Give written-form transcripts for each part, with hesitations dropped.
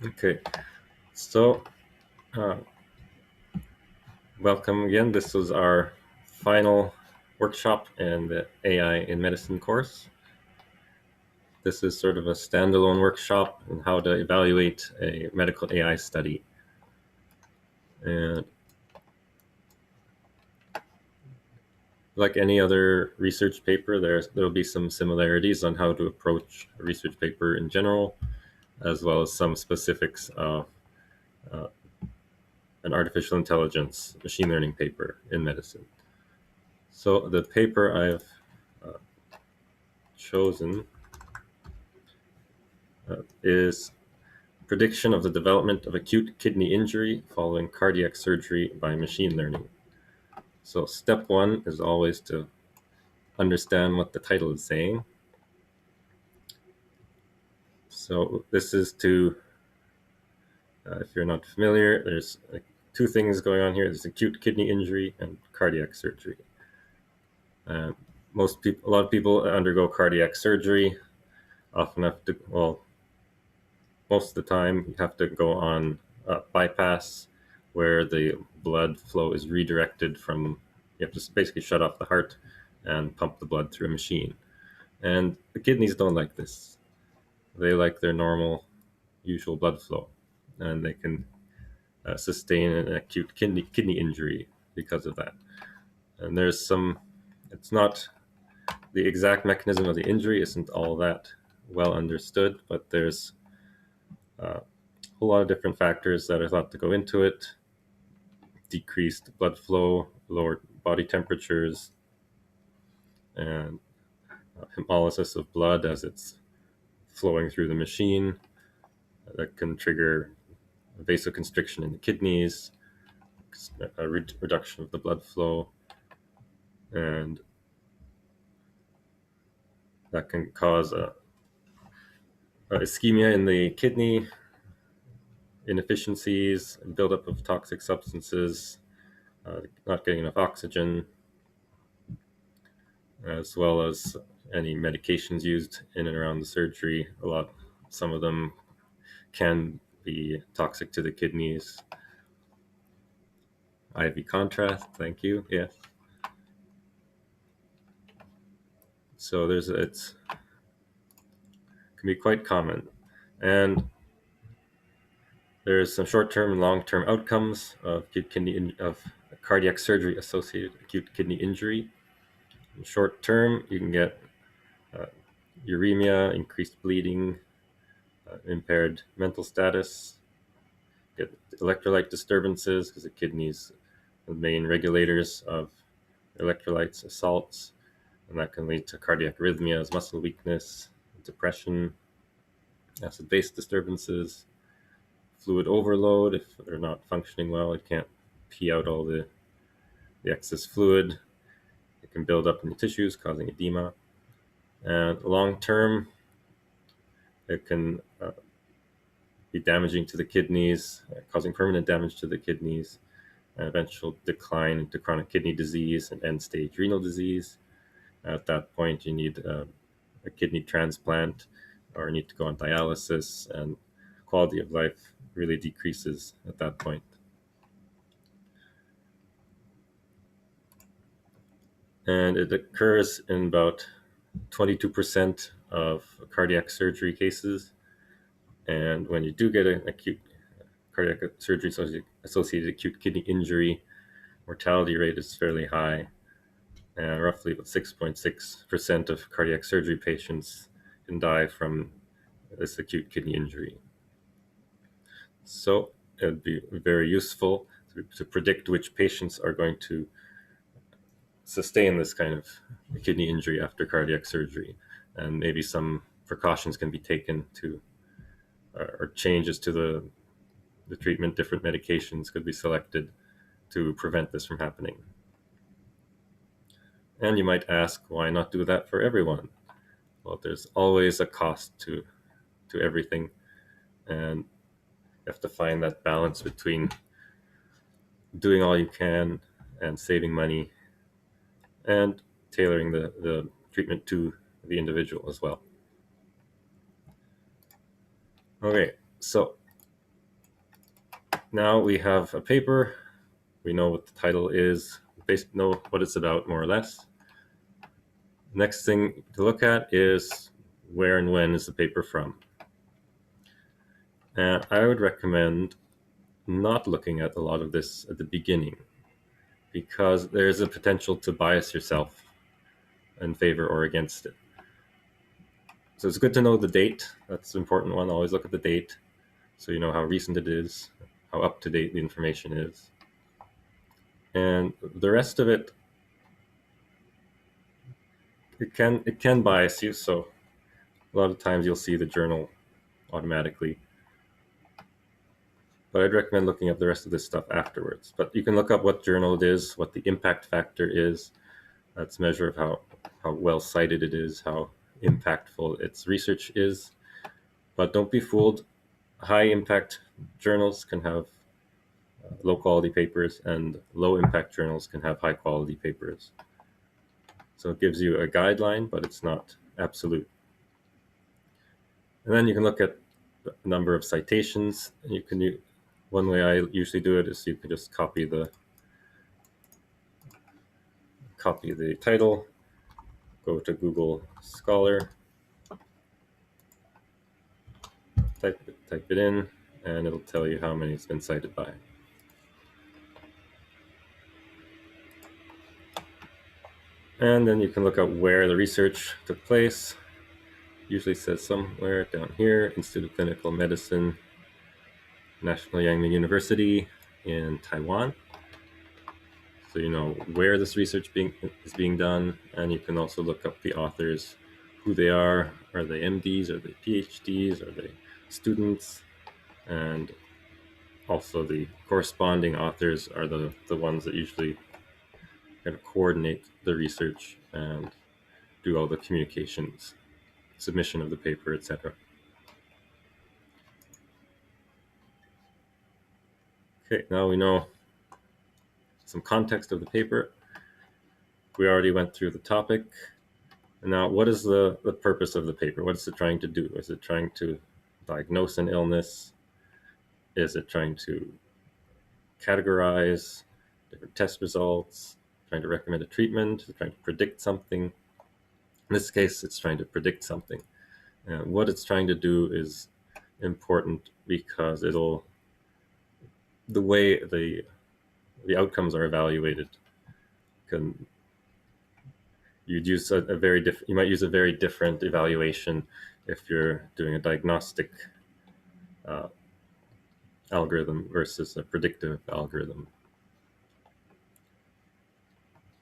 Okay, so uh, welcome again. This was our final workshop in the AI in Medicine course. This is sort of a standalone workshop on how to evaluate a medical AI study. And like any other research paper, there'll be some similarities on how to approach a research paper in general, as well as some specifics of uh, an artificial intelligence machine learning paper in medicine. So the paper I've uh, chosen is prediction of the development of acute kidney injury following cardiac surgery by machine learning. So step one is always to understand what the title is saying. So this is to, if you're not familiar, there's two things going on here. There's acute kidney injury and cardiac surgery. Uh, a lot of people undergo cardiac surgery. Often have to, well, most of the time, you have to go on bypass where the blood flow is redirected from, you have to basically shut off the heart and pump the blood through a machine. And the kidneys don't like this. They like their normal, usual blood flow, and they can sustain an acute kidney injury because of that. And there's some, it's not the exact mechanism of the injury isn't all that well understood, but there's a whole lot of different factors that are thought to go into it. Decreased blood flow, lowered body temperatures, and hemolysis of blood as it's flowing through the machine that can trigger vasoconstriction in the kidneys, a reduction of the blood flow, and that can cause a ischemia in the kidney, inefficiencies, buildup of toxic substances, not getting enough oxygen, as well as any medications used in and around the surgery. Some of them can be toxic to the kidneys. IV contrast, thank you. Yes. So it's can be quite common, and there's some short-term and long-term outcomes of of cardiac surgery associated acute kidney injury. In short term, you can get uh, uremia, increased bleeding, impaired mental status, get electrolyte disturbances because the kidneys are the main regulators of electrolytes, salts, and that can lead to cardiac arrhythmias, muscle weakness, depression, acid-base disturbances, fluid overload. If they're not functioning well, it can't pee out all the excess fluid. It can build up in the tissues, causing edema. And long term, it can be damaging to the kidneys, causing permanent damage to the kidneys, and eventual decline into chronic kidney disease and end stage renal disease. At that point, you need a kidney transplant or need to go on dialysis, and quality of life really decreases at that point. And it occurs in about 22% of cardiac surgery cases. And when you do get an acute cardiac surgery associated acute kidney injury, mortality rate is fairly high. And roughly about 6.6% of cardiac surgery patients can die from this acute kidney injury. So it would be very useful to predict which patients are going to sustain this kind of kidney injury after cardiac surgery. And maybe some precautions can be taken to, or changes to the treatment, different medications could be selected to prevent this from happening. And you might ask, why not do that for everyone? Well, there's always a cost to everything, and you have to find that balance between doing all you can and saving money and tailoring the treatment to the individual as well. Okay, so Now we have a paper. We know what the title is, know what it's about more or less. Next thing to look at is where and when is the paper from. And I would recommend not looking at a lot of this at the beginning, because there's a potential to bias yourself in favor or against it. So it's good to know the date. That's an important one. Always look at the date so you know how recent it is, how up to date the information is. And the rest of it, it can bias you. So a lot of times you'll see the journal automatically. But I'd recommend looking up the rest of this stuff afterwards. But you can look up what journal it is, what the impact factor is. That's a measure of how well cited it is, how impactful its research is. But don't be fooled. High impact journals can have low quality papers, and low impact journals can have high quality papers. So it gives you a guideline, but it's not absolute. And then you can look at the number of citations. You can one way I usually do it is you can just copy the title, go to Google Scholar, type it in, and it'll tell you how many it's been cited by. And then you can look up where the research took place. Usually says somewhere down here, Institute of Clinical Medicine, National Yangming University in Taiwan. So you know where this research is being done, and you can also look up the authors, who they are. Are they MDs? Are they PhDs? Are they students? And also the corresponding authors are the ones that usually kind of coordinate the research and do all the communications, submission of the paper, etc. Okay, now we know some context of the paper. We already went through the topic. And now, what is the purpose of the paper? What is it trying to do? Is it trying to diagnose an illness? Is it trying to categorize different test results? Trying to recommend a treatment? Is it trying to predict something? In this case, it's trying to predict something. And what it's trying to do is important because the way the outcomes are evaluated you might use a very different evaluation if you're doing a diagnostic algorithm versus a predictive algorithm.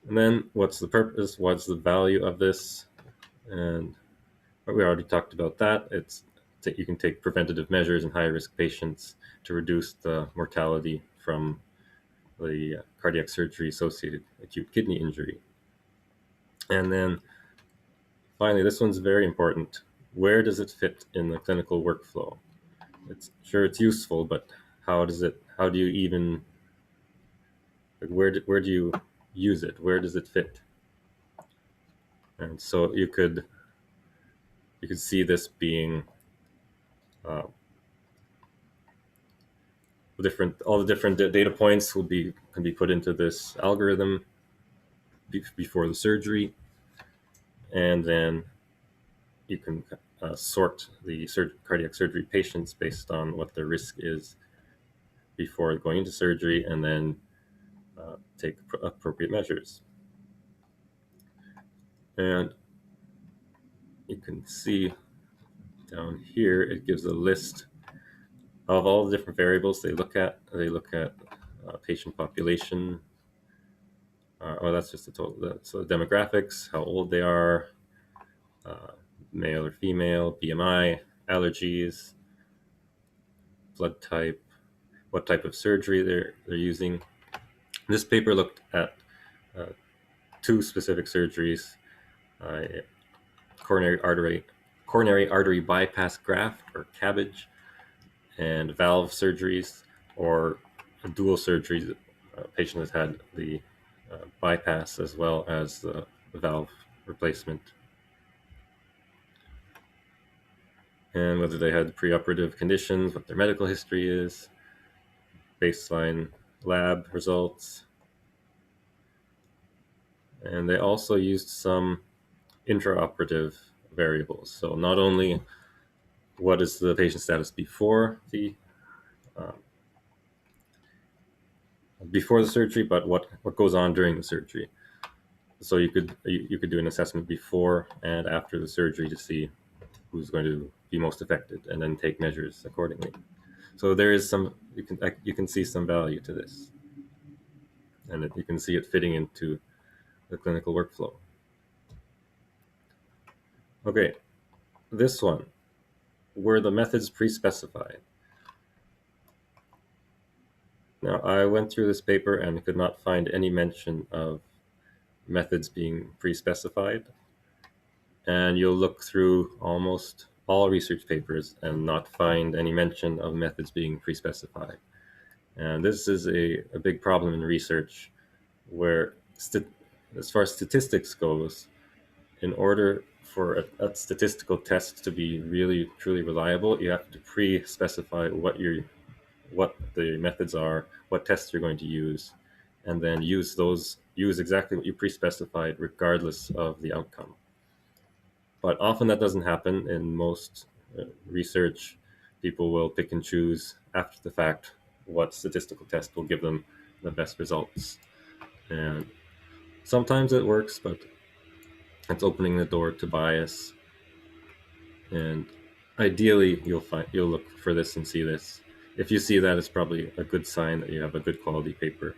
And then what's the purpose? What's the value of this? And we already talked about that. It's that you can take preventative measures in high-risk patients to reduce the mortality from the cardiac surgery-associated acute kidney injury. And then finally, this one's very important. Where does it fit in the clinical workflow? It's useful, but how do you even, where do you use it? Where does it fit? And so you could see this being all the different data points can be put into this algorithm before the surgery, and then you can sort the cardiac surgery patients based on what their risk is before going into surgery, and then take appropriate measures. And you can see down here, it gives a list of all the different variables they look at. They look at patient population. That's just the total. So demographics, how old they are, male or female, BMI, allergies, blood type, what type of surgery they're using. This paper looked at two specific surgeries: coronary artery bypass graft, or CABG, and valve surgeries, or dual surgeries. A patient has had the bypass as well as the valve replacement, and whether they had preoperative conditions, what their medical history is. baseline lab results. And they also used some intraoperative variables. So not only what is the patient status um, before the surgery, but what goes on during the surgery. So you could do an assessment before and after the surgery to see who's going to be most affected, and then take measures accordingly. So there is some you can see some value to this, and you can see it fitting into the clinical workflow. Okay, this one, were the methods pre-specified? Now, I went through this paper and could not find any mention of methods being pre-specified. And you'll look through almost all research papers and not find any mention of methods being pre-specified. And this is a big problem in research, where as far as statistics goes, in order for a statistical test to be really truly reliable, you have to pre-specify what the methods are, what tests you're going to use, and then use exactly what you pre-specified regardless of the outcome. But often that doesn't happen. In most research, people will pick and choose after the fact what statistical test will give them the best results. And sometimes it works, but it's opening the door to bias. And ideally, you'll look for this and see this. If you see that, it's probably a good sign that you have a good quality paper.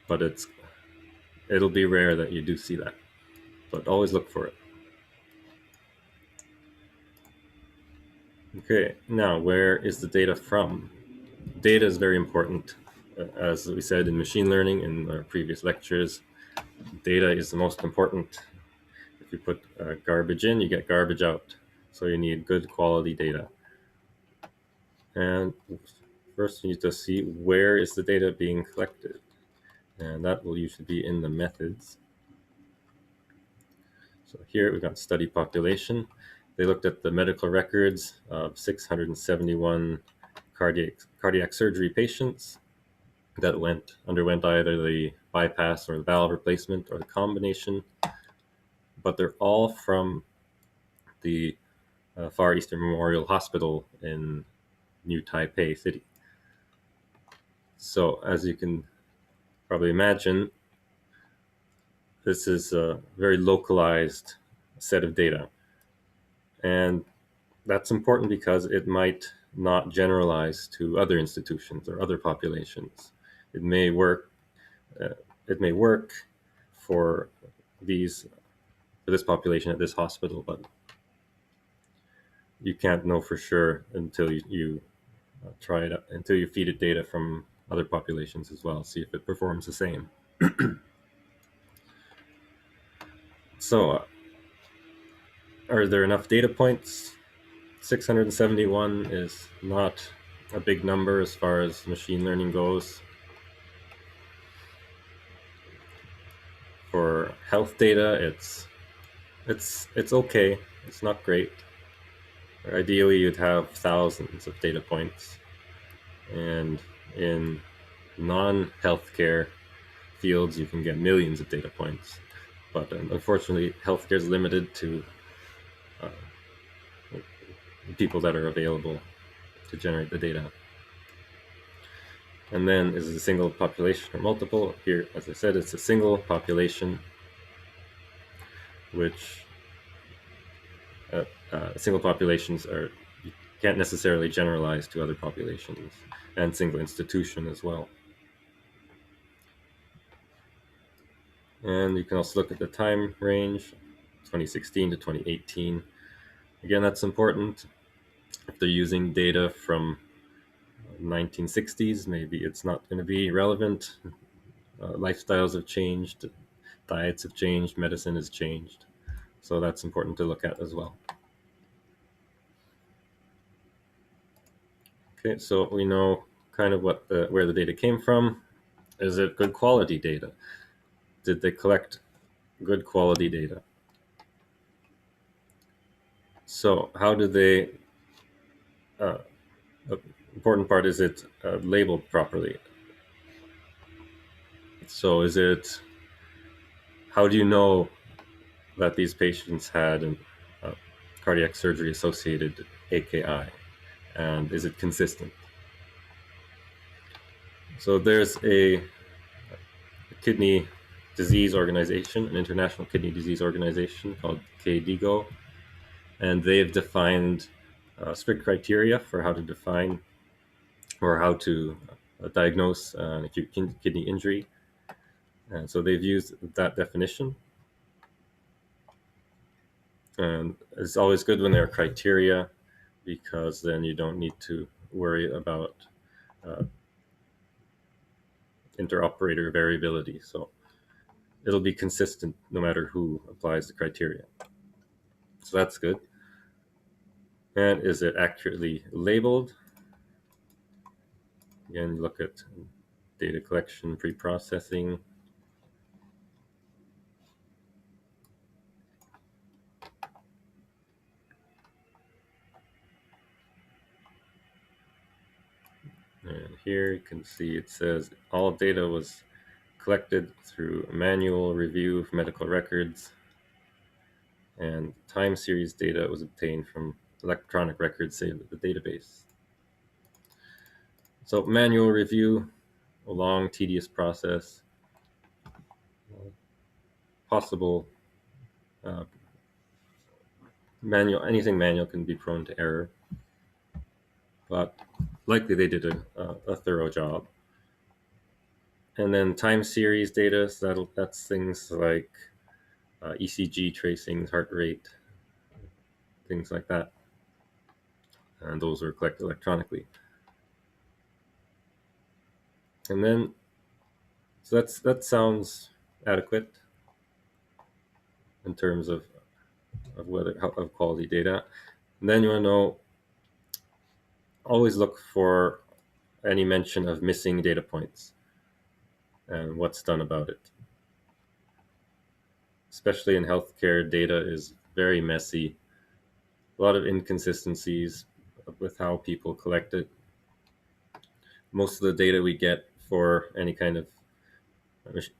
But it'll be rare that you do see that. But always look for it. Okay, now where is the data from? Data is very important. As we said in machine learning in our previous lectures, data is the most important. If you put garbage in, you get garbage out. So you need good quality data. And first you need to see where is the data being collected. And that will usually be in the methods. So here we've got study population. They looked at the medical records of 671 cardiac surgery patients that underwent either the bypass or the valve replacement or the combination, but they're all from the Far Eastern Memorial Hospital in New Taipei City. So as you can probably imagine, this is a very localized set of data. And that's important because it might not generalize to other institutions or other populations. It may work for this population at this hospital, but you can't know for sure until you try it out, until you feed it data from other populations as well, see if it performs the same. So, are there enough data points? 671 is not a big number as far as machine learning goes. For health data, it's okay. It's not great. Ideally, you'd have thousands of data points, and in non-healthcare fields, you can get millions of data points. But unfortunately, healthcare is limited to people that are available to generate the data. And then is it a single population or multiple? Here, as I said, it's a single population, which single populations you can't necessarily generalize to other populations, and single institution as well. And you can also look at the time range, 2016 to 2018. Again, that's important. If they're using data from 1960s, maybe it's not going to be relevant. Lifestyles have changed, diets have changed, medicine has changed. So that's important to look at as well. Okay, so we know kind of where the data came from. Is it good quality data? Did they collect good quality data? So how did they important part is it labeled properly. So is it, how do you know that these patients had a cardiac surgery associated AKI, and is it consistent? So there's a kidney disease organization, an international kidney disease organization called KDIGO, and they've defined strict criteria for how to define or how to diagnose an acute kidney injury. And so they've used that definition. And it's always good when there are criteria, because then you don't need to worry about uh, interoperator variability. So it'll be consistent no matter who applies the criteria. So that's good. And is it accurately labeled? Again, look at data collection, pre-processing. And here you can see it says all data was collected through manual review of medical records, and time series data was obtained from electronic records saved at the database. So manual review, a long, tedious process. Possible anything manual can be prone to error, but likely they did a thorough job. And then time series data, so that's things like ECG tracings, heart rate, things like that. And those were collected electronically. And then, so that sounds adequate in terms of of quality data. And then you want to know, always look for any mention of missing data points and what's done about it. Especially in healthcare, data is very messy. A lot of inconsistencies with how people collect it. Most of the data we get for any kind of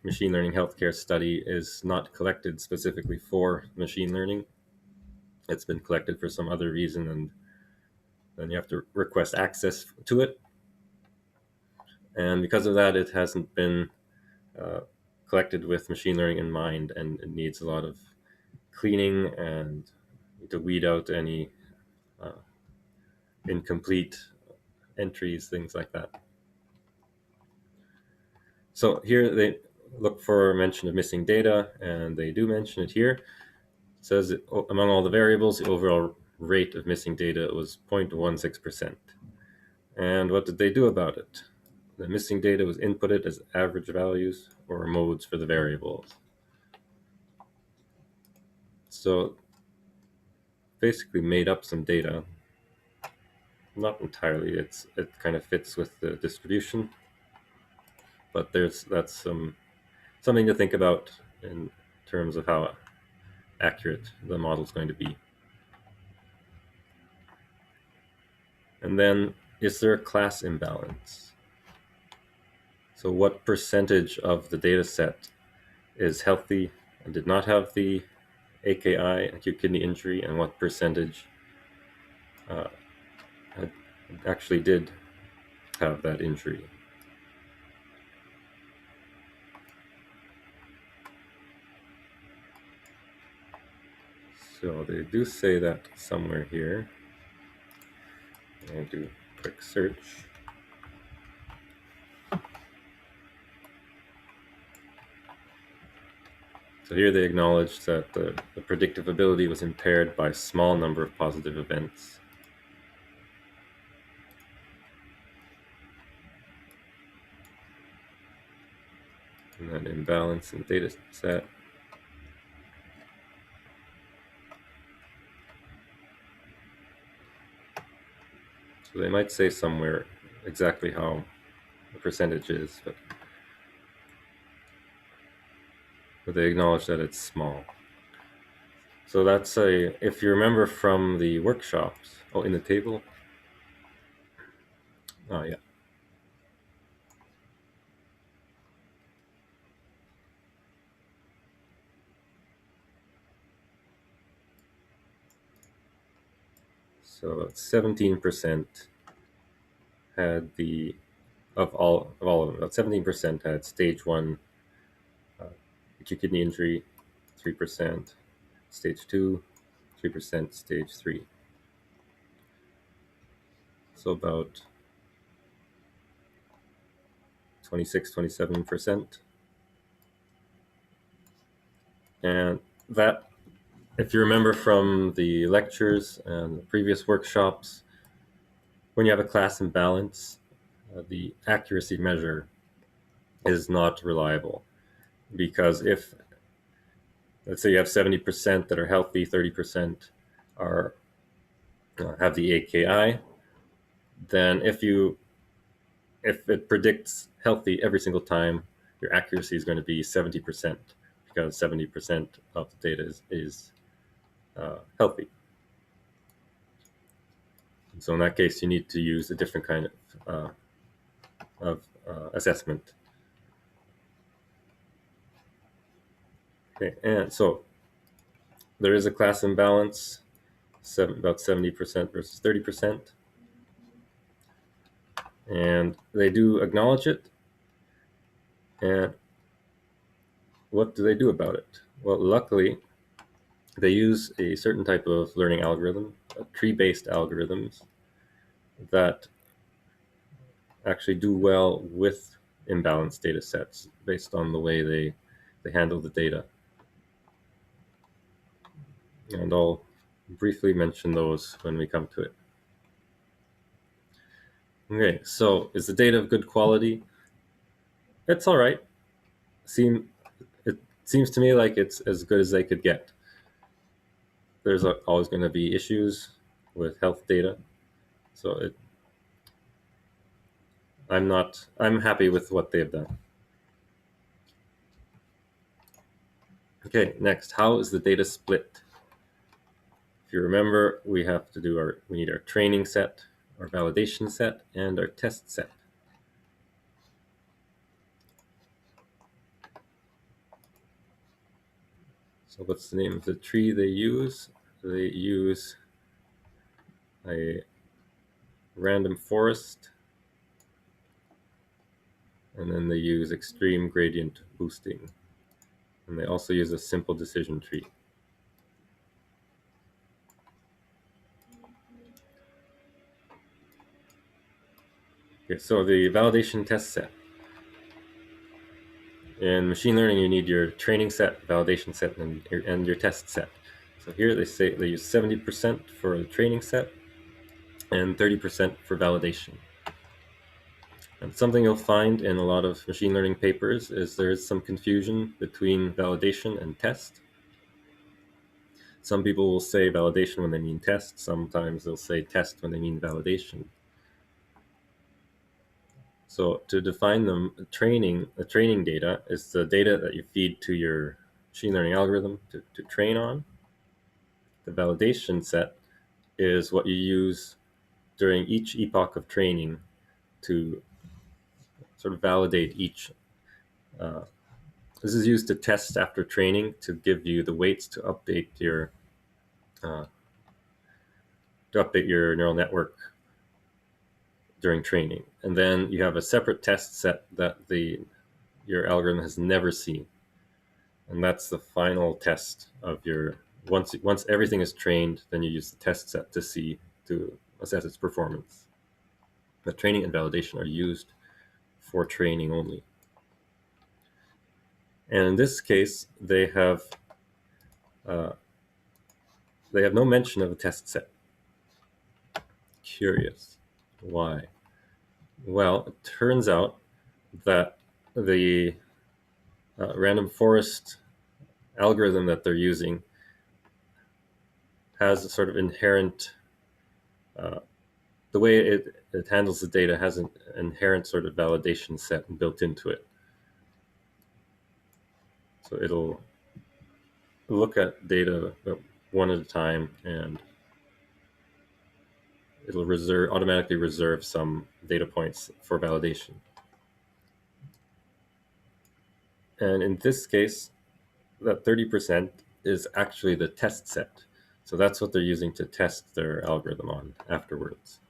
machine learning healthcare study is not collected specifically for machine learning. It's been collected for some other reason, and then you have to request access to it. And because of that, it hasn't been collected with machine learning in mind, and it needs a lot of cleaning and to weed out any incomplete entries, things like that. So here they look for mention of missing data, and they do mention it here. It says that among all the variables, the overall rate of missing data was 0.16%. And what did they do about it? The missing data was inputted as average values or modes for the variables. So basically made up some data. Not entirely, it kind of fits with the distribution, but that's something to think about in terms of how accurate the model is going to be. And then, is there a class imbalance? So what percentage of the data set is healthy and did not have the AKI, acute kidney injury, and what percentage actually did have that injury? So they do say that somewhere here. I'll do a quick search. So here they acknowledge that the predictive ability was impaired by a small number of positive events. And then imbalance in the data set. So they might say somewhere exactly how the percentage is, but they acknowledge that it's small. So that's if you remember from the workshops, in the table, Oh, yeah. So 17% had the of all of them. About 17% had stage one uh, acute kidney injury, 3% stage two, 3% stage three. So about 26, 27%. And that, if you remember from the lectures and the previous workshops, when you have a class imbalance, the accuracy measure is not reliable, because if, let's say, you have 70% that are healthy, 30% are have the AKI, then if it predicts healthy every single time, your accuracy is going to be 70%, because 70% of the data is healthy. So in that case, you need to use a different kind of assessment. Okay, and so there is a class imbalance, about 70% versus 30%, and they do acknowledge it. And what do they do about it? Well, luckily, they use a certain type of learning algorithm, tree-based algorithms, that actually do well with imbalanced data sets based on the way they handle the data. And I'll briefly mention those when we come to it. Okay, so is the data of good quality? It's all right. It seems to me like it's as good as they could get. There's always going to be issues with health data, so I'm happy with what they've done. Okay, next, how is the data split? If you remember, we need our training set, our validation set, and our test set. So what's the name of the tree they use? They use a random forest, and then they use extreme gradient boosting. And they also use a simple decision tree. Okay, so the validation test set. In machine learning, you need your training set, validation set, and your test set. So here they say they use 70% for the training set and 30% for validation. And something you'll find in a lot of machine learning papers is there is some confusion between validation and test. Some people will say validation when they mean test. Sometimes they'll say test when they mean validation. So to define them, the training data is the data that you feed to your machine learning algorithm to train on. The validation set is what you use during each epoch of training to sort of validate each. This is used to test after training to give you the weights to update your neural network during training. And then you have a separate test set that your algorithm has never seen. And that's the final test of your, once everything is trained, then you use the test set to assess its performance. The training and validation are used for training only. And in this case, they have no mention of a test set. Curious. Why? Well, it turns out that the random forest algorithm that they're using has a sort of inherent, the way it handles the data has an inherent sort of validation set built into it. So it'll look at data one at a time and it'll automatically reserve some data points for validation. And in this case, that 30% is actually the test set. So that's what they're using to test their algorithm on afterwards.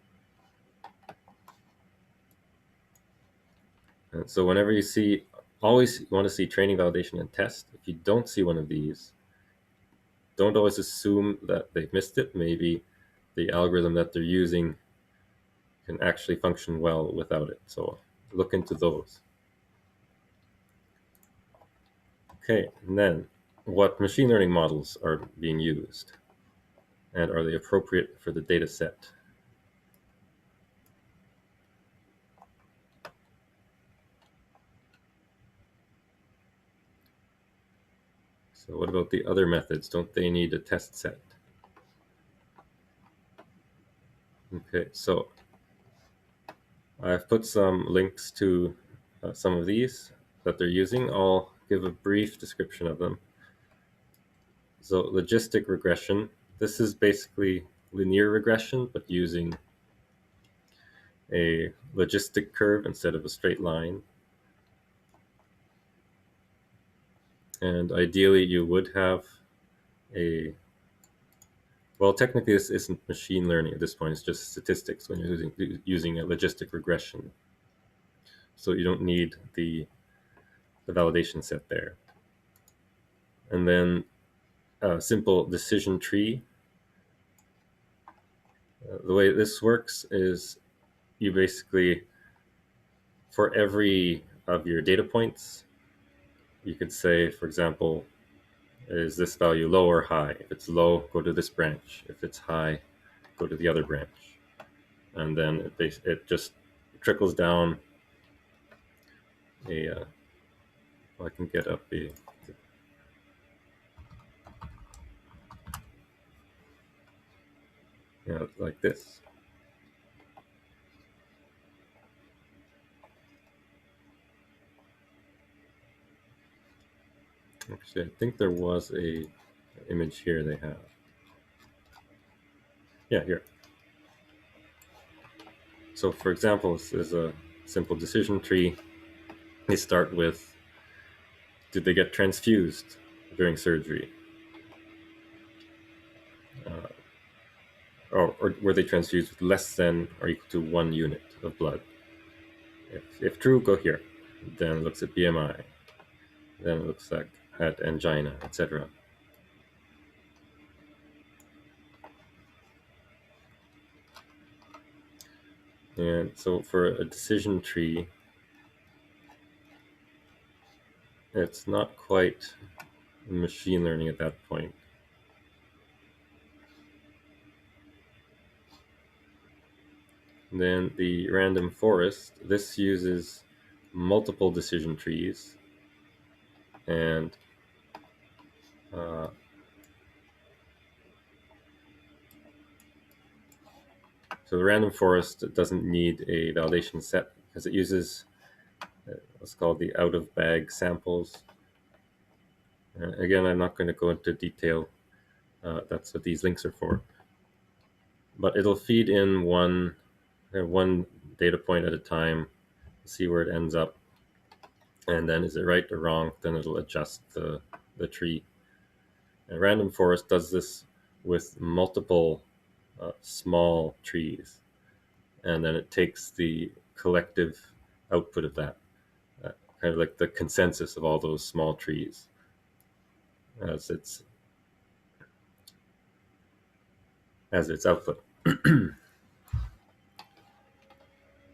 And so whenever you see, always you want to see training, validation, and test. If you don't see one of these, don't always assume that they've missed it. Maybe the algorithm that they're using can actually function well without it. So look into those. Okay, and then what machine learning models are being used? And are they appropriate for the data set? So what about the other methods? Don't they need a test set? Okay, so I've put some links to some of these that they're using. I'll give a brief description of them. So logistic regression, this is basically linear regression, but using a logistic curve instead of a straight line. And ideally you would have a, well, technically this isn't machine learning at this point, it's just statistics when you're using a logistic regression. So you don't need the validation set there. And then a simple decision tree. The way this works is you basically, for every of your data points, you could say, for example, is this value low or high? If it's low, go to this branch. If it's high, go to the other branch. And then it just trickles down a, I can get up a, like this. Actually, I think there was a image here they have. Yeah, here. So for example, this is a simple decision tree. They start with, did they get transfused during surgery? Or were they transfused with less than or equal to 1 unit of blood? If true, go here. Then it looks at BMI. Then it looks like at angina, etc. And so for a decision tree, it's not quite machine learning at that point. Then the random forest, this uses multiple decision trees, and so the random forest doesn't need a validation set because it uses what's called the out-of-bag samples. Again, I'm not going to go into detail. That's what these links are for. But it'll feed in one data point at a time, see where it ends up, and then is it right or wrong? Then it'll adjust the tree. And random forest does this with multiple small trees, and then it takes the collective output of that, kind of like the consensus of all those small trees, as its output.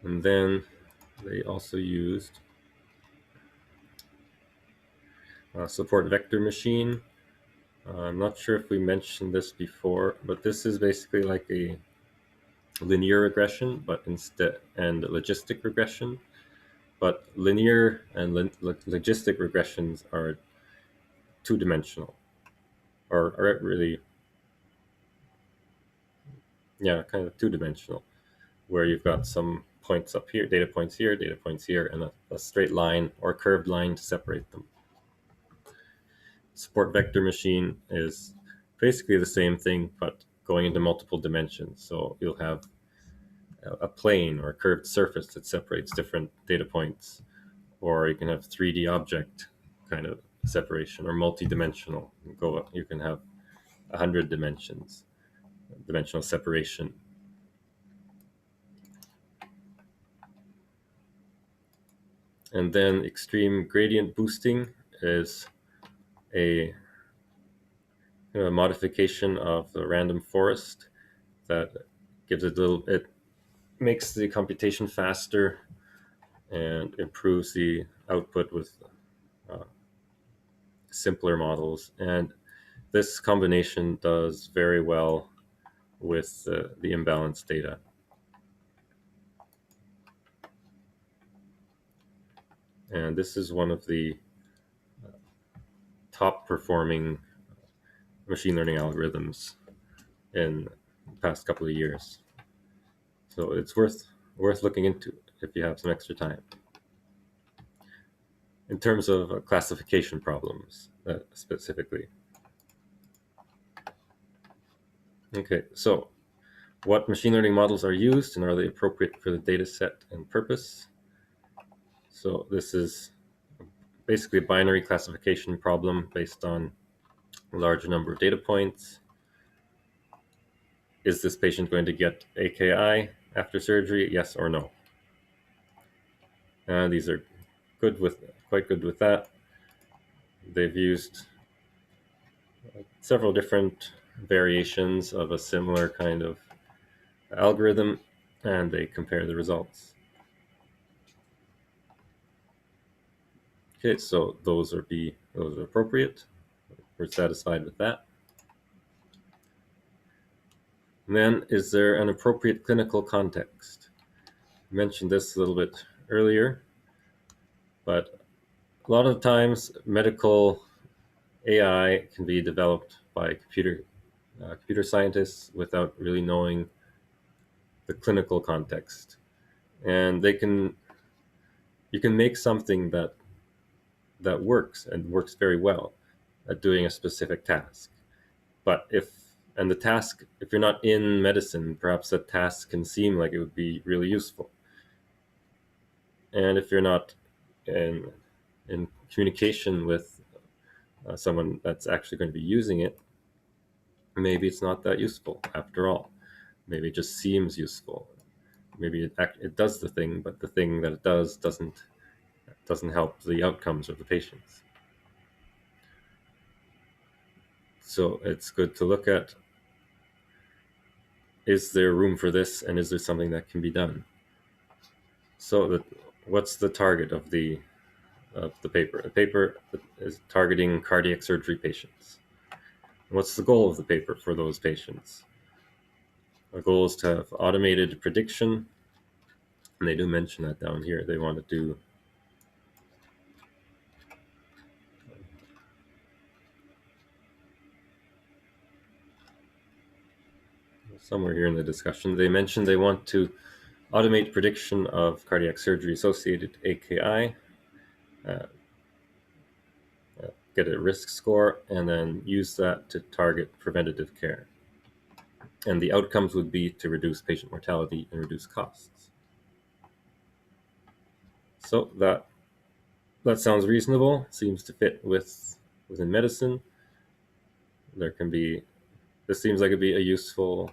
And then they also used support vector machine. I'm not sure if we mentioned this before, but this is basically like a linear regression, but instead, and logistic regression. But linear and logistic regressions are two-dimensional, or are really, yeah, kind of two-dimensional, where you've got some points up here, data points here, and a straight line or curved line to separate them. Support vector machine is basically the same thing, but going into multiple dimensions. So you'll have a plane or a curved surface that separates different data points, or you can have 3D object kind of separation, or multi-dimensional. You can have 100 dimensional separation. And then extreme gradient boosting is a modification of the random forest that it makes the computation faster and improves the output with uh, simpler models. And this combination does very well with the imbalanced data. And this is one of the top performing machine learning algorithms in the past couple of years. So it's worth looking into if you have some extra time. In terms of classification problems, specifically. Okay, so what machine learning models are used, and are they appropriate for the data set and purpose? So this is basically a binary classification problem based on a large number of data points. Is this patient going to get AKI after surgery? Yes or no? And these are quite good with that. They've used several different variations of a similar kind of algorithm, and they compare the results. Okay, so those are appropriate. We're satisfied with that. And then, is there an appropriate clinical context? I mentioned this a little bit earlier, but a lot of times medical AI can be developed by computer scientists without really knowing the clinical context, and you can make something that works and works very well at doing a specific task. But if you're not in medicine, perhaps that task can seem like it would be really useful. And if you're not in communication with someone that's actually going to be using it, maybe it's not that useful after all. Maybe it just seems useful. Maybe it does the thing, but the thing that it does doesn't help the outcomes of the patients. So it's good to look at, is there room for this, and is there something that can be done? So what's the target of the paper? The paper is targeting cardiac surgery patients. What's the goal of the paper for those patients? The goal is to have automated prediction, and they do mention that down here. They want to do somewhere here in the discussion, they mentioned they want to automate prediction of cardiac surgery associated AKI, get a risk score, and then use that to target preventative care. And the outcomes would be to reduce patient mortality and reduce costs. So that sounds reasonable, seems to fit within medicine. This seems like it'd be a useful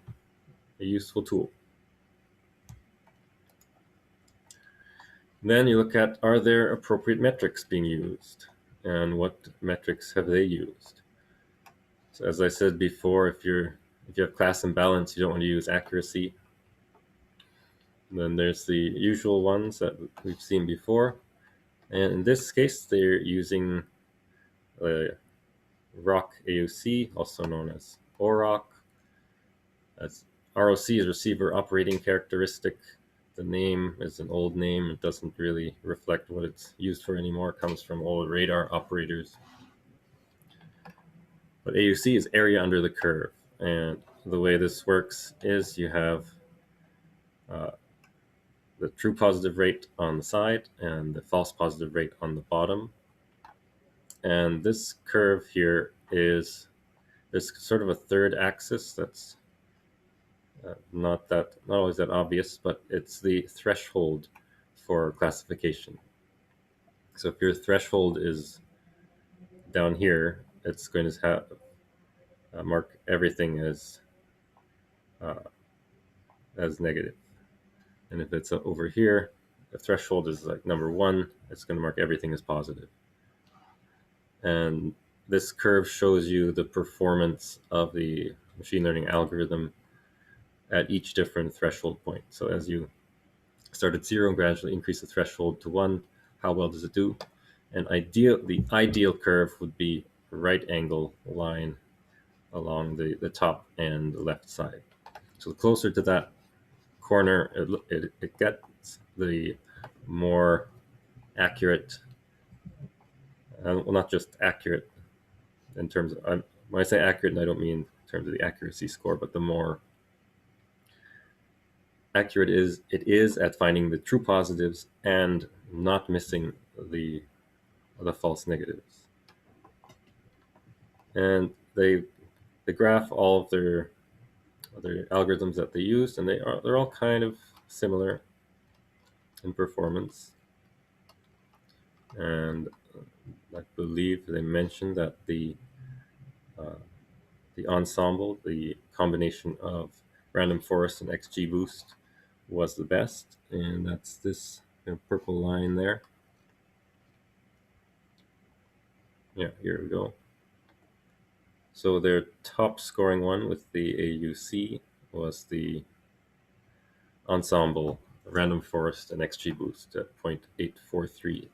tool. Then you look at, are there appropriate metrics being used, and what metrics have they used? So as I said before, if you have class imbalance, you don't want to use accuracy. And then there's the usual ones that we've seen before, and in this case they're using ROC AUC, also known as OROC. As ROC is receiver operating characteristic. The name is an old name. It doesn't really reflect what it's used for anymore. It comes from old radar operators. But AUC is area under the curve. And the way this works is you have the true positive rate on the side and the false positive rate on the bottom. And this curve here there's sort of a third axis that's not always that obvious, but it's the threshold for classification. So if your threshold is down here, it's going to have mark everything uh, as negative. And if it's over here, the threshold is like number 1, it's going to mark everything as positive. And this curve shows you the performance of the machine learning algorithm at each different threshold point. So as you start at 0 and gradually increase the threshold to 1, how well does it do? And the ideal curve would be a right angle line along the top and the left side. So the closer to that corner it gets, the more accurate, well, not just accurate in terms of, when I say accurate, I don't mean in terms of the accuracy score, but the more accurate it is at finding the true positives and not missing the false negatives. And they graph all of their algorithms that they used, and they're all kind of similar in performance. And I believe they mentioned that the ensemble, the combination of random forest and XGBoost, was the best, and that's this purple line there. Yeah, here we go. So their top scoring one with the AUC was the ensemble, random forest, and XGBoost at 0.843.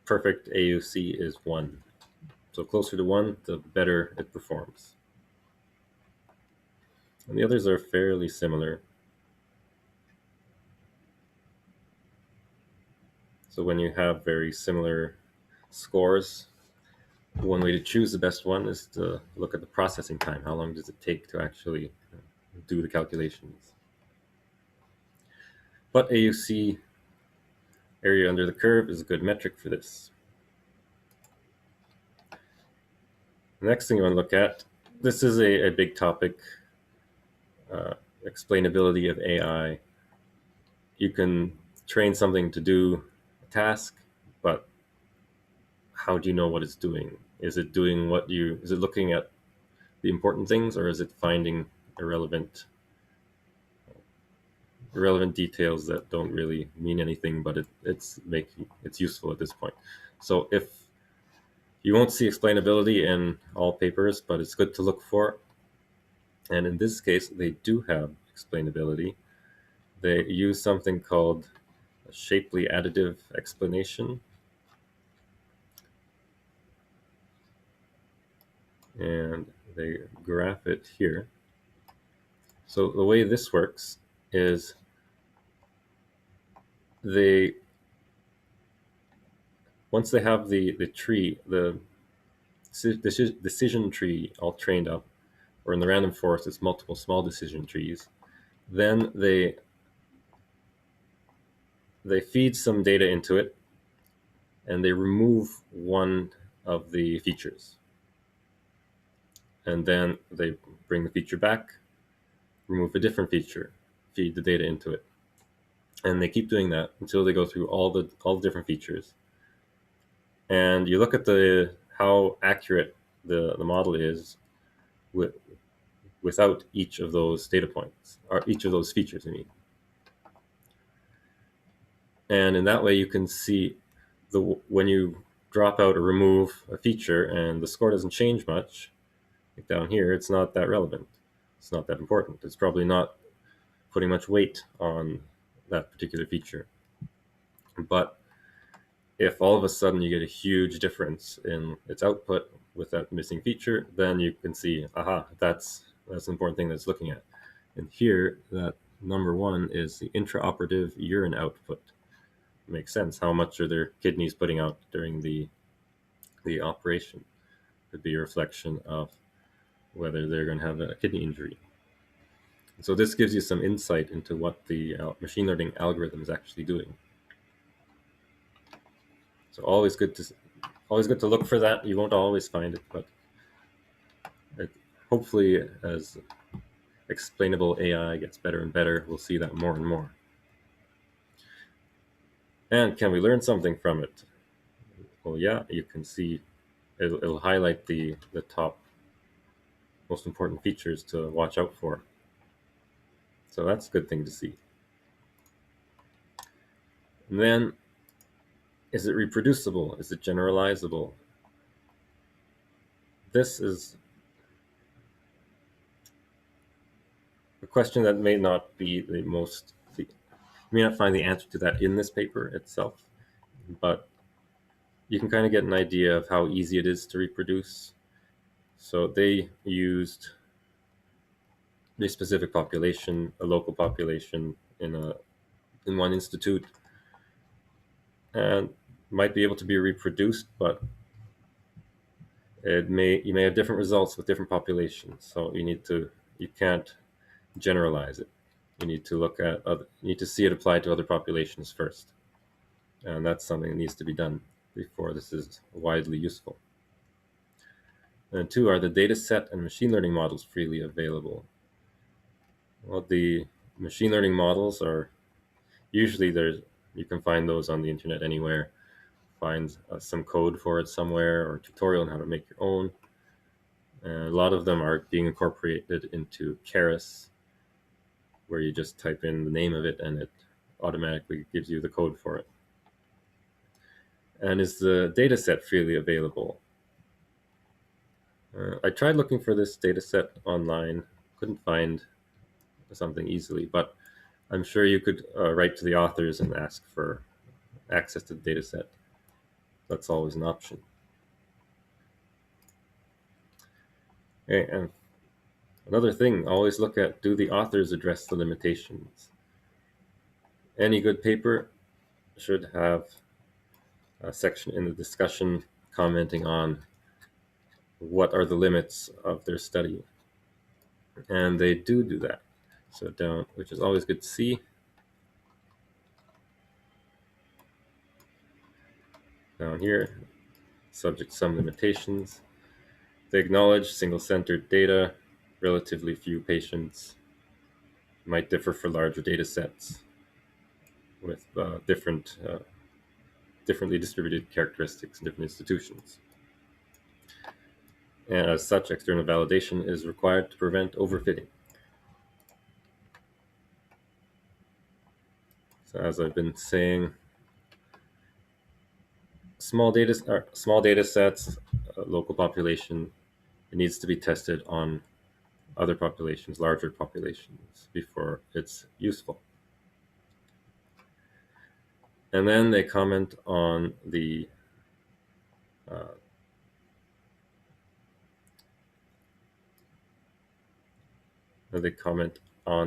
Perfect AUC is 1. So closer to 1, the better it performs. And the others are fairly similar. So when you have very similar scores, one way to choose the best one is to look at the processing time. How long does it take to actually do the calculations? But AUC, area under the curve, is a good metric for this. The next thing you want to look at, this is a big topic, explainability of AI. You can train something to do a task, but how do you know what it's doing? Is it doing is it looking at the important things, or is it finding irrelevant details that don't really mean anything, but it's useful at this point? So if you won't see explainability in all papers, but it's good to look for. And in this case, they do have explainability. They use something called a shapely additive explanation. And they graph it here. So the way this works is once they have the tree, the decision tree all trained up, or in the random forest it's multiple small decision trees, then they feed some data into it, and they remove one of the features. And then they bring the feature back, remove a different feature, feed the data into it. And they keep doing that until they go through all the different features. And you look at how accurate the model is without each of those data points, or each of those features, I mean. And in that way, you can see when you drop out or remove a feature and the score doesn't change much, like down here, it's not that relevant. It's not that important. It's probably not putting much weight on that particular feature. But if all of a sudden you get a huge difference in its output with that missing feature, then you can see, aha, that's an important thing that's looking at. And here, that number 1 is the intraoperative urine output. It makes sense. How much are their kidneys putting out during the operation? Could be a reflection of whether they're going to have a kidney injury. So this gives you some insight into what the machine learning algorithm is actually doing. So always good to look for that. You won't always find it, but hopefully as explainable AI gets better and better, we'll see that more and more. And can we learn something from it? Well, yeah, you can see it'll highlight the top most important features to watch out for. So that's a good thing to see. And then, is it reproducible? Is it generalizable? This is a question that may not be you may not find the answer to that in this paper itself, but you can kind of get an idea of how easy it is to reproduce. So they used a specific population, a local population in one institute, and might be able to be reproduced, but you may have different results with different populations. So you can't generalize it. You need to you need to see it applied to other populations first, and that's something that needs to be done before this is widely useful. And two, are the data set and machine learning models freely available? Well, the machine learning models are usually you can find those on the internet anywhere. Find some code for it somewhere or a tutorial on how to make your own. And a lot of them are being incorporated into Keras, where you just type in the name of it and it automatically gives you the code for it. And is the data set freely available? I tried looking for this data set online, couldn't find something easily, but I'm sure you could write to the authors and ask for access to the data set. That's always an option. Okay, and another thing, always look at, do the authors address the limitations? Any good paper should have a section in the discussion commenting on what are the limits of their study. And they do that. So which is always good to see. Down here, subject some limitations. They acknowledge single-centered data, relatively few patients, might differ for larger data sets with differently distributed characteristics in different institutions. And as such, external validation is required to prevent overfitting. So as I've been saying, small data sets, local population, it needs to be tested on other populations, larger populations, before it's useful. And then they comment on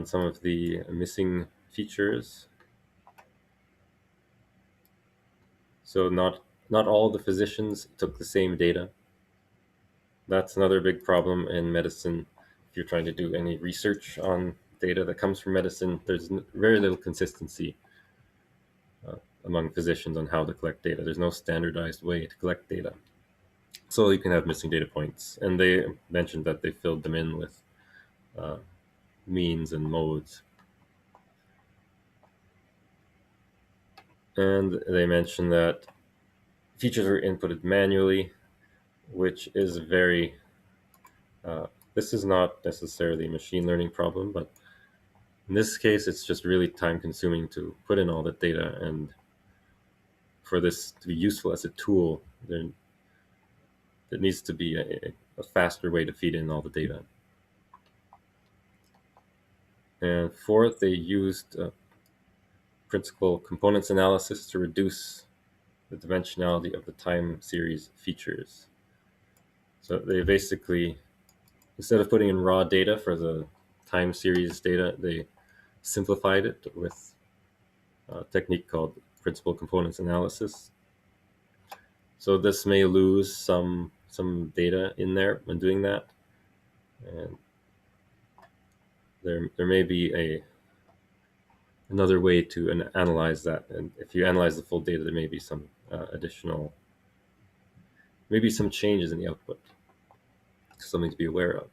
some of the missing features. So not all the physicians took the same data. That's another big problem in medicine. If you're trying to do any research on data that comes from medicine, there's very little consistency among physicians on how to collect data. There's no standardized way to collect data. So you can have missing data points. And they mentioned that they filled them in with means and modes. And they mentioned that features were inputted manually, which is this is not necessarily a machine learning problem, but in this case, it's just really time consuming to put in all the data, and for this to be useful as a tool, there needs to be a faster way to feed in all the data. And fourth, they used principal components analysis to reduce the dimensionality of the time series features. So they basically, instead of putting in raw data for the time series data, they simplified it with a technique called principal components analysis. So this may lose some data in there when doing that, and there may be another way to analyze that. And if you analyze the full data, there may be some maybe some changes in the output. Something to be aware of.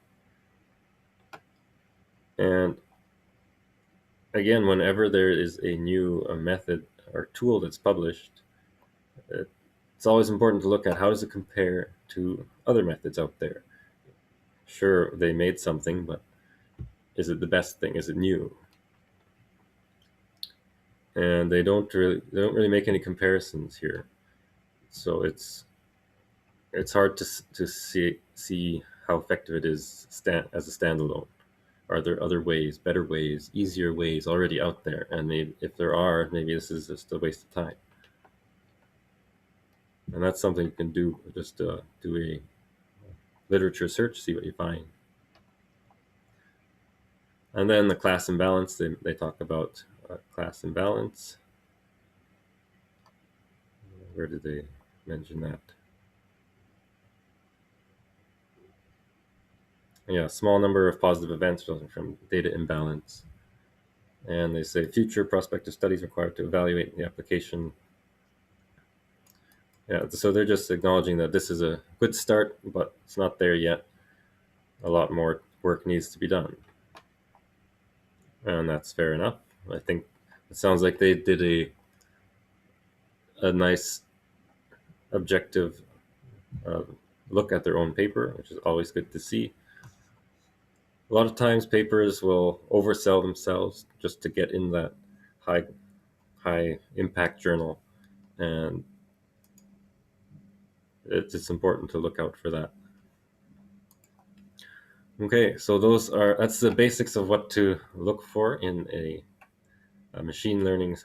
And again, whenever there is a new method or tool that's published, it's always important to look at how does it compare to other methods out there. Sure, they made something, but is it the best thing? Is it new? And they don't really make any comparisons here. So it's hard to see how effective it is as a standalone. Are there other ways, better ways, easier ways already out there? And maybe if there are, maybe this is just a waste of time. And that's something you can do. Just do a literature search, see what you find. And then the class imbalance, they talk about class imbalance. Where did they mention that? Yeah, small number of positive events resulting from data imbalance. And they say future prospective studies required to evaluate the application. Yeah, so they're just acknowledging that this is a good start, but it's not there yet. A lot more work needs to be done. And that's fair enough. I think it sounds like they did a nice objective uh, look at their own paper, which is always good to see. A lot of times papers will oversell themselves just to get in that high impact journal, and it's important to look out for that. Okay, so that's the basics of what to look for in a machine learning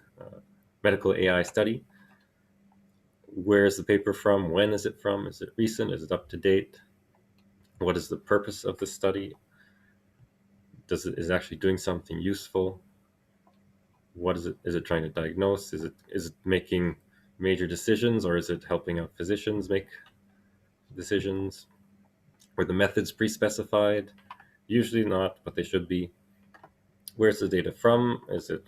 medical AI study. Where is the paper from? When is it from? Is it recent? Is it up to date? What is the purpose of the study? Is it actually doing something useful? What is it? Is it trying to diagnose? Is it making major decisions, or is it helping out physicians make decisions? Were the methods pre-specified? Usually not, but they should be. Where's the data from? Is it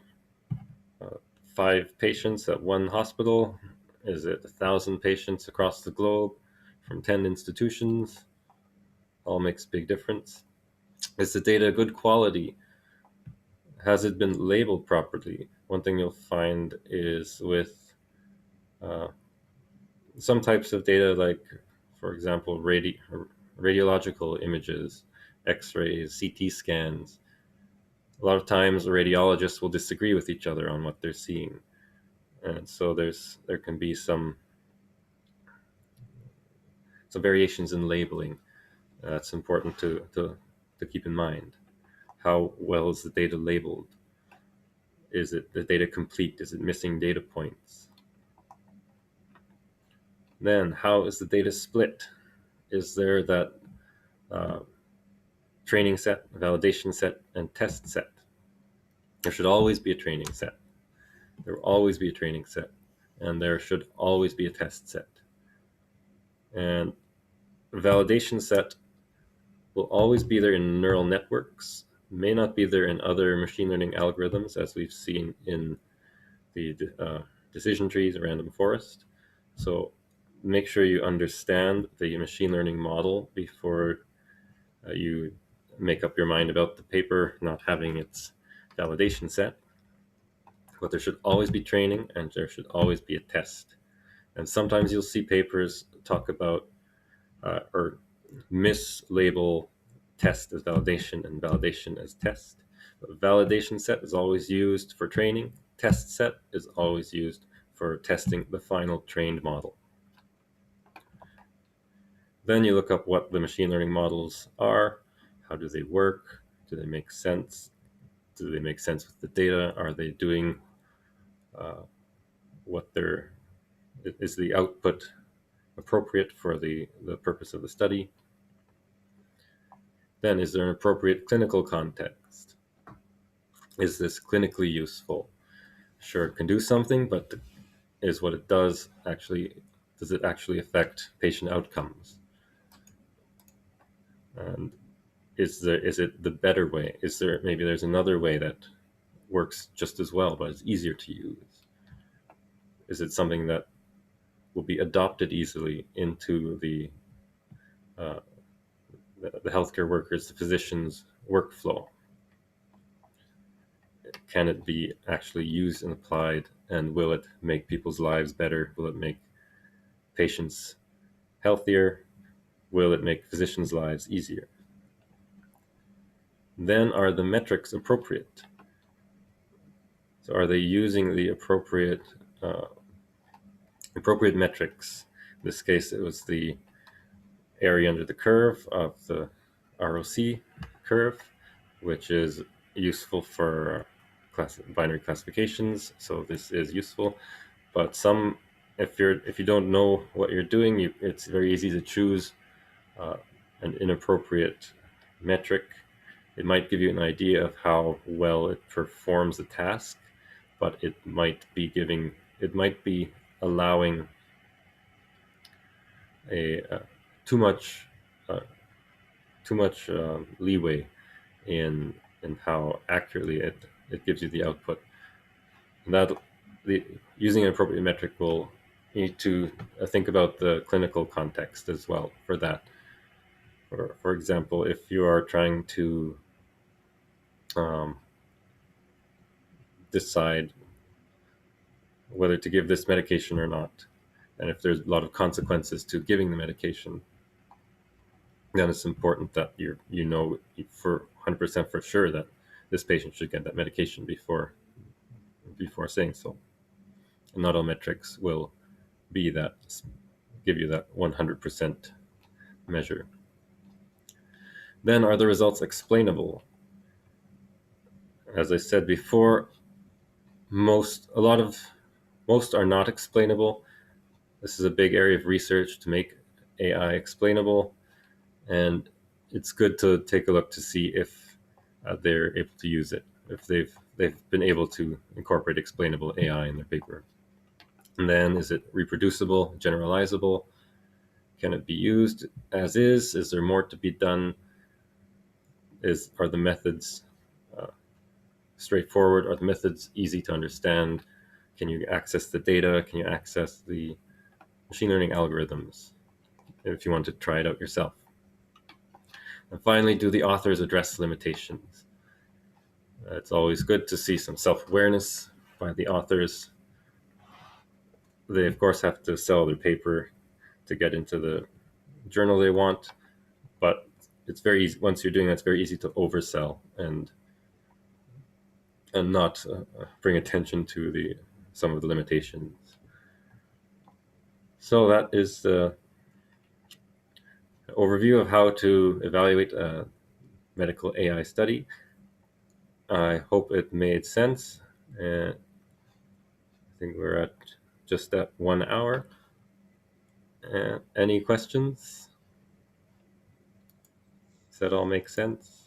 5 patients at one hospital? Is it 1,000 patients across the globe from 10 institutions? All makes a big difference. Is the data good quality? Has it been labeled properly? One thing you'll find is with uh, some types of data, like, for example, radiological images, x-rays, CT scans, a lot of times the radiologists will disagree with each other on what they're seeing. And so there can be some variations in labeling. That's important to keep in mind. How well is the data labeled? Is it the data complete? Is it missing data points? Then, how is the data split? Is there that uh, training set, validation set, and test set? There should always be a training set. There will always be a training set, and there should always be a test set. And validation set will always be there in neural networks, may not be there in other machine learning algorithms, as we've seen in the decision trees, random forest. So make sure you understand the machine learning model before you make up your mind about the paper not having its validation set. But there should always be training, and there should always be a test. And sometimes you'll see papers talk about or mislabel test as validation and validation as test. But validation set is always used for training. Test set is always used for testing the final trained model. Then you look up what the machine learning models are. How do they work? Do they make sense? Do they make sense with the data? Are they doing what they're, is the output appropriate for the purpose of the study? Then, is there an appropriate clinical context? Is this clinically useful? Sure, it can do something, but is what it does does it actually affect patient outcomes? And is it the better way? Maybe there's another way that works just as well, but is easier to use? Is it something that will be adopted easily into uh, the healthcare workers, the physicians' workflow? can it be actually used and applied, and will it make people's lives better? Will it make patients healthier? Will it make physicians' lives easier? Then, are the metrics appropriate? So are they using the appropriate metrics? In this case, it was the area under the curve of the ROC curve, which is useful for binary classifications. So this is useful, but if you don't know what you're doing, it's very easy to choose an inappropriate metric. It might give you an idea of how well it performs the task, but it might be allowing a too much leeway in how accurately it gives you the output. And that using an appropriate metric will need to think about the clinical context as well for that. For example, if you are trying to decide whether to give this medication or not, and if there's a lot of consequences to giving the medication, then it's important that you know for 100% for sure that this patient should get that medication before saying so. And not all metrics will give you that 100% measure. Then, are the results explainable? As I said before, most are not explainable. This is a big area of research to make AI explainable, and it's good to take a look to see if they're able to use it, if they've been able to incorporate explainable AI in their paper. And then, is it reproducible, generalizable? Can it be used as is? Is there more to be done? Are the methods straightforward? Are the methods easy to understand? Can you access the data? Can you access the machine learning algorithms if you want to try it out yourself? And finally, do the authors address limitations? It's always good to see some self-awareness by the authors. They, of course, have to sell their paper to get into the journal they want, but it's very easy. Once you're doing that, it's very easy to oversell and not bring attention to some of the limitations. So that is the overview of how to evaluate a medical AI study. I hope it made sense. And I think we're at just at 1 hour. Any questions? Does that all make sense?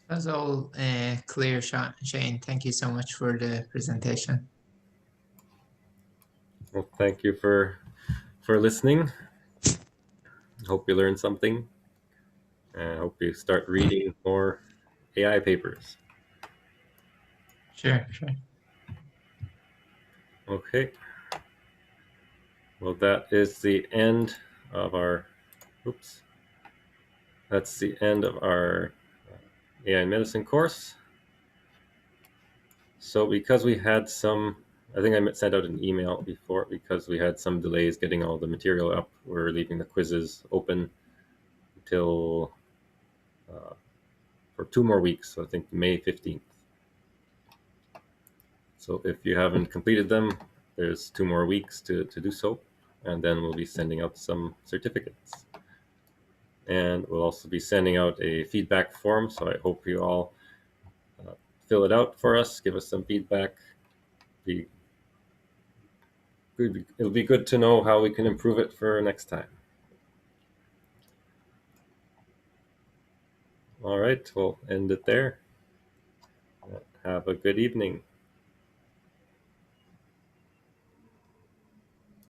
That's all clear, Shane. Thank you so much for the presentation. Well, thank you for listening. Hope you learned something. I hope you start reading more AI papers. Sure. Okay. Well, that is the end of our. Oops. That's the end of our AI medicine course. So because we had I think I sent out an email before, because we had some delays getting all the material up, we're leaving the quizzes open until for 2 more weeks, so I think May 15th. So if you haven't completed them, there's 2 more weeks to do so, and then we'll be sending out some certificates. And we'll also be sending out a feedback form, so I hope you all fill it out for us, give us some feedback. It'll be good to know how we can improve it for next time. All right, we'll end it there. Have a good evening.